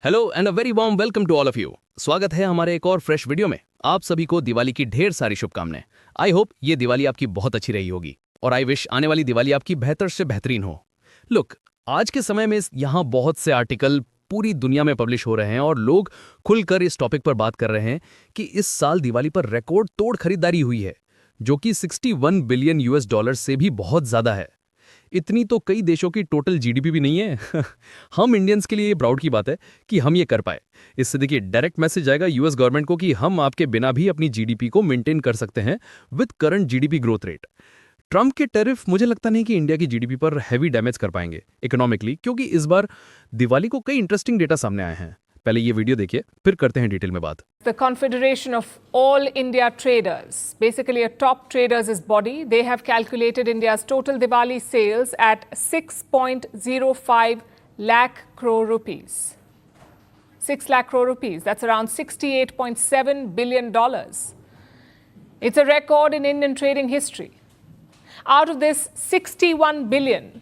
Hello and a very warm welcome to all of you. स्वागत है हमारे एक और फ्रेश वीडियो में। आप सभी को दिवाली की ढेर सारी शुभकामनाएं। आई होप ये दिवाली आपकी बहुत अच्छी रही होगी और आई विश आने वाली दिवाली आपकी बेहतर से बेहतरीन हो। लुक, आज के समय में यहाँ बहुत से आर्टिकल पूरी दुनिया में पब्लिश हो रहे हैं और लोग खुलकर इस टॉपिक पर बात कर रहे हैं कि इस साल दिवाली पर रिकॉर्ड तोड़ खरीदारी हुई है, जो कि 61 बिलियन यूएस डॉलर से भी बहुत ज्यादा है। इतनी तो कई देशों की टोटल जीडीपी भी नहीं है। हम इंडियंस के लिए ये प्राउड की बात है कि हम ये कर पाए। इससे देखिए डायरेक्ट मैसेज जाएगा यूएस गवर्नमेंट को कि हम आपके बिना भी अपनी जीडीपी को मेंटेन कर सकते हैं with current GDP growth rate. Trump के टैरिफ मुझे लगता नहीं कि इंडिया की जीडीपी पर हैवी डैमेज कर पाएंगे इकोनॉमिकली, क्योंकि इस बार दिवाली को कई इंटरेस्टिंग डेटा सामने आए हैं। पहले ये वीडियो देखिए, फिर करते हैं डिटेल में बात। The Confederation of All India Traders, basically a top traders' body, they have calculated India's total Diwali sales at 6.05 lakh crore rupees. 6 lakh crore rupees, that's around $68.7 billion. It's a record in Indian trading history. Out of this, $61 billion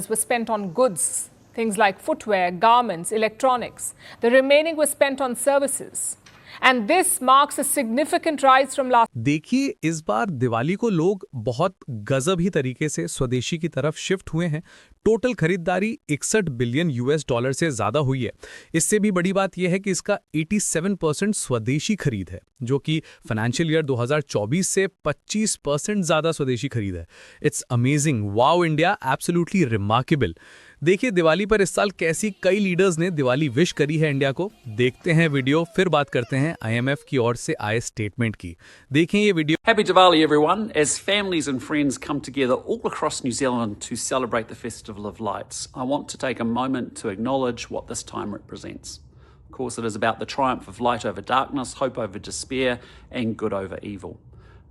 was spent on goods, things like footwear, garments, electronics. The remaining was spent on services. And this marks a significant rise from last. देखिए, इस बार दिवाली को लोग बहुत गजब ही तरीके से स्वदेशी की तरफ शिफ्ट हुए हैं। टोटल खरीदारी 61 बिलियन यूएस डॉलर से ज्यादा हुई है। इससे भी बड़ी बात यह है कि इसका 87% स्वदेशी खरीद है, जो कि फाइनेंशियल ईयर 2024 से 25% ज्यादा स्वदेशी खरीद है। It's amazing. Wow India, absolutely remarkable. देखिए दिवाली पर इस साल कैसी कई लीडर्स ने दिवाली विश करी है इंडिया को। देखते हैं वीडियो, फिर बात करते हैं आईएमएफ की ओर से आए स्टेटमेंट की। देखें ये video. Happy Diwali, everyone. As families and friends come together all across New Zealand to celebrate the Festival of Lights, I want to take a moment to acknowledge what this time represents. Of course, it is about the triumph of light over darkness, hope over despair, and good over evil.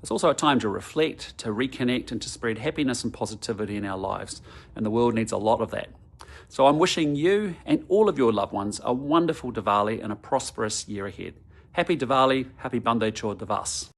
It's also a time to reflect, to reconnect, and to spread happiness and positivity in our lives. And the world needs a lot of that. So I'm wishing you and all of your loved ones a wonderful Diwali and a prosperous year ahead. Happy Diwali, happy Bunday Chor Divas.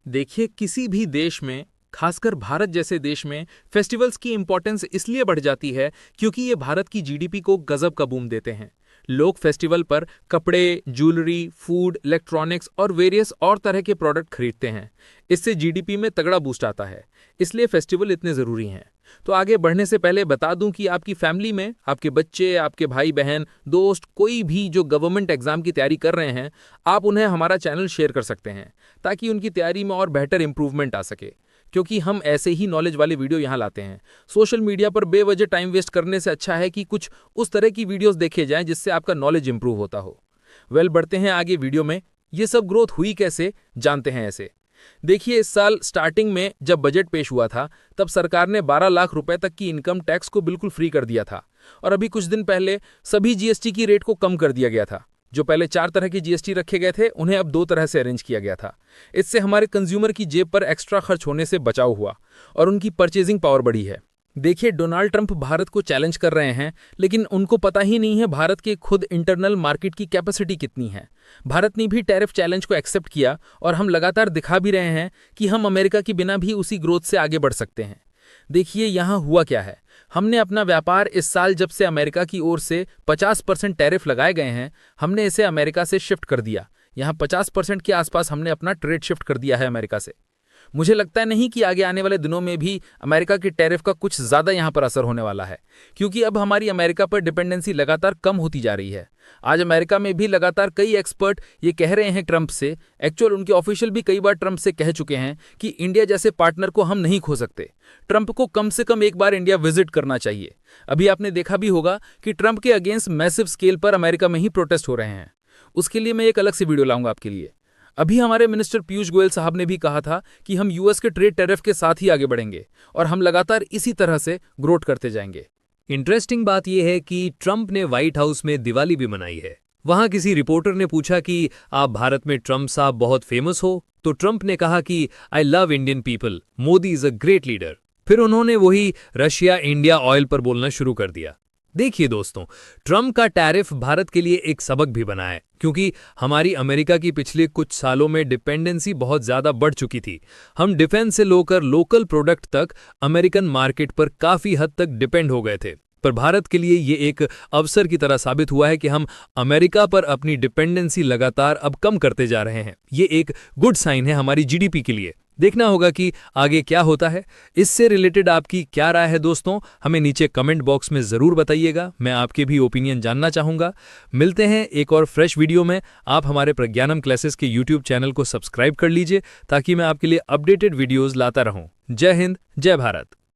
देखिए, किसी भी देश में, खासकर भारत जैसे देश में, festivals की इंपॉर्टेंस इसलिए बढ़ जाती है क्योंकि ये भारत की जीडीपी को गजब का बूम देते हैं। लोग फेस्टिवल पर कपड़े, ज्वेलरी, फूड, इलेक्ट्रॉनिक्स और वेरियस और तरह के प्रोडक्ट खरीदते हैं। इससे जीडीपी में तगड़ा बूस्ट आता है, इसलिए फेस्टिवल इतने ज़रूरी हैं। तो आगे बढ़ने से पहले बता दूं कि आपकी फैमिली में आपके बच्चे, आपके भाई बहन, दोस्त, कोई भी जो गवर्नमेंट एग्जाम की तैयारी कर रहे हैं, आप उन्हें हमारा चैनल शेयर कर सकते हैं ताकि उनकी तैयारी में और बेहतर इंप्रूवमेंट आ सके, क्योंकि हम ऐसे ही नॉलेज वाले वीडियो यहाँ लाते हैं। सोशल मीडिया पर बेवजह टाइम वेस्ट करने से अच्छा है कि कुछ उस तरह की वीडियोस देखे जाएं जिससे आपका नॉलेज इंप्रूव होता हो। बढ़ते हैं आगे वीडियो में। ये सब ग्रोथ हुई कैसे, जानते हैं ऐसे। देखिए, इस साल स्टार्टिंग में जब बजट पेश हुआ था तब सरकार ने 12 लाख रुपए तक की इनकम टैक्स को बिल्कुल फ्री कर दिया था, और अभी कुछ दिन पहले सभी जीएसटी की रेट को कम कर दिया गया था। जो पहले 4 तरह की जीएसटी रखे गए थे उन्हें अब 2 तरह से अरेंज किया गया था। इससे हमारे कंज्यूमर की जेब पर एक्स्ट्रा खर्च होने से बचाव हुआ और उनकी परचेजिंग पावर बढ़ी है। देखिए, डोनाल्ड ट्रंप भारत को चैलेंज कर रहे हैं, लेकिन उनको पता ही नहीं है भारत के खुद इंटरनल मार्केट की कैपेसिटी कितनी है। भारत ने भी टैरिफ चैलेंज को एक्सेप्ट किया और हम लगातार दिखा भी रहे हैं कि हम अमेरिका के बिना भी उसी ग्रोथ से आगे बढ़ सकते हैं। देखिए यहाँ हुआ क्या है। हमने अपना व्यापार इस साल, जब से अमेरिका की ओर से 50% टैरिफ लगाए गए हैं, हमने इसे अमेरिका से शिफ्ट कर दिया। यहाँ 50% के आसपास हमने अपना ट्रेड शिफ्ट कर दिया है अमेरिका से। मुझे लगता नहीं कि आगे आने वाले दिनों में भी अमेरिका के टैरिफ का कुछ ज़्यादा यहाँ पर असर होने वाला है, क्योंकि अब हमारी अमेरिका पर डिपेंडेंसी लगातार कम होती जा रही है। आज अमेरिका में भी लगातार कई एक्सपर्ट ये कह रहे हैं ट्रंप से, एक्चुअल उनके ऑफिशियल भी कई बार ट्रंप से कह चुके हैं कि इंडिया जैसे पार्टनर को हम नहीं खो सकते। ट्रंप को कम से कम एक बार इंडिया विजिट करना चाहिए। अभी आपने देखा भी होगा कि ट्रंप के अगेंस्ट मैसिव स्केल पर अमेरिका में ही प्रोटेस्ट हो रहे हैं। उसके लिए मैं एक अलग से वीडियो लाऊंगा आपके लिए। अभी हमारे मिनिस्टर पीयूष गोयल साहब ने भी कहा था कि हम यूएस के ट्रेड टैरिफ के साथ ही आगे बढ़ेंगे और हम लगातार इसी तरह से ग्रोथ करते जाएंगे। इंटरेस्टिंग बात यह है कि ट्रंप ने व्हाइट हाउस में दिवाली भी मनाई है। वहां किसी रिपोर्टर ने पूछा कि आप भारत में ट्रंप साहब बहुत फेमस हो, तो ट्रंप ने कहा कि I love Indian people, Modi is a great leader. फिर उन्होंने वही रशिया इंडिया ऑयल पर बोलना शुरू कर दिया। देखिए दोस्तों, ट्रम्प का टैरिफ भारत के लिए एक सबक भी बना है, क्योंकि हमारी अमेरिका की पिछले कुछ सालों में डिपेंडेंसी बहुत ज़्यादा बढ़ चुकी थी। हम डिफेंस से लेकर लोकल प्रोडक्ट तक अमेरिकन मार्केट पर काफ़ी हद तक डिपेंड हो गए थे। पर भारत के लिए ये एक अवसर की तरह साबित हुआ है कि हम अमेरिका पर अपनी डिपेंडेंसी लगातार अब कम करते जा रहे हैं। ये एक गुड साइन है हमारी जीडीपी के लिए। देखना होगा कि आगे क्या होता है। इससे रिलेटेड आपकी क्या राय है दोस्तों, हमें नीचे कमेंट बॉक्स में ज़रूर बताइएगा। मैं आपके भी ओपिनियन जानना चाहूँगा। मिलते हैं एक और फ्रेश वीडियो में। आप हमारे प्रज्ञानम क्लासेस के यूट्यूब चैनल को सब्सक्राइब कर लीजिए ताकि मैं आपके लिए अपडेटेड वीडियोज़ लाता रहूँ। जय हिंद, जय भारत।